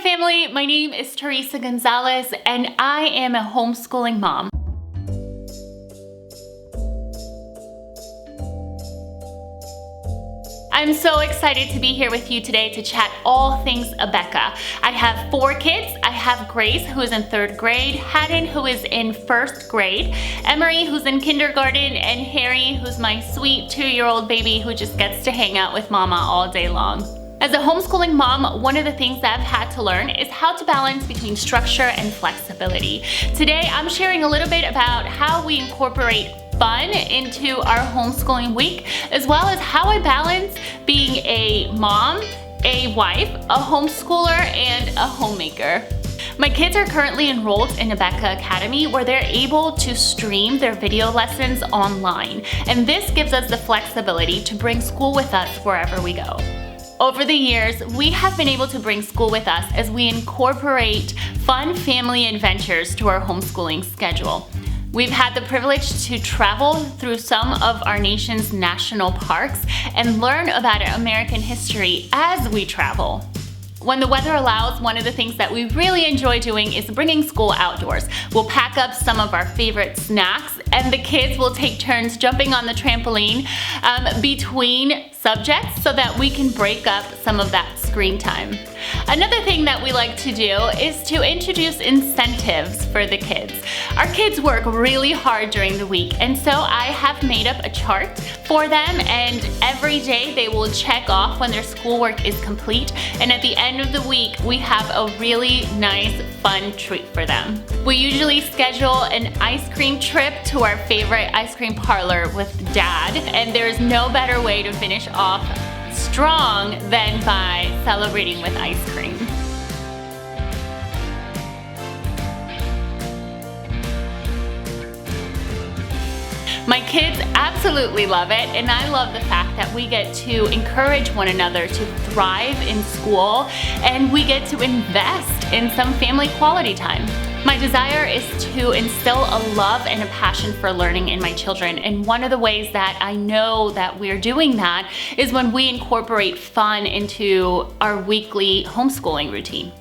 family, my name is Teresa Gonzalez and I am a homeschooling mom. I'm so excited to be here with you today to chat all things Abeka. I have 4 kids. I have Grace, who is in 3rd grade, Haddon, who is in 1st grade, Emery, who's in kindergarten, and Harry, who's my sweet 2-year-old baby who just gets to hang out with mama all day long. As a homeschooling mom, one of the things that I've had to learn is how to balance between structure and flexibility. Today, I'm sharing a little bit about how we incorporate fun into our homeschooling week, as well as how I balance being a mom, a wife, a homeschooler, and a homemaker. My kids are currently enrolled in Abeka Academy, where they're able to stream their video lessons online, and this gives us the flexibility to bring school with us wherever we go. Over the years, we have been able to bring school with us as we incorporate fun family adventures to our homeschooling schedule. We've had the privilege to travel through some of our nation's national parks and learn about American history as we travel. When the weather allows, one of the things that we really enjoy doing is bringing school outdoors. We'll pack up some of our favorite snacks and the kids will take turns jumping on the trampoline between subjects so that we can break up some of that screen time. Another thing that we like to do is to introduce incentives for the kids. Our kids work really hard during the week, and so I have made up a chart for them, and every day they will check off when their schoolwork is complete, and at the end of the week we have a really nice fun treat for them. We usually schedule an ice cream trip to our favorite ice cream parlor with Dad, and there's no better way to finish off strong than by celebrating with ice cream. My kids absolutely love it, and I love the fact that we get to encourage one another to thrive in school, and we get to invest in some family quality time. My desire is to instill a love and a passion for learning in my children, and one of the ways that I know that we're doing that is when we incorporate fun into our weekly homeschooling routine.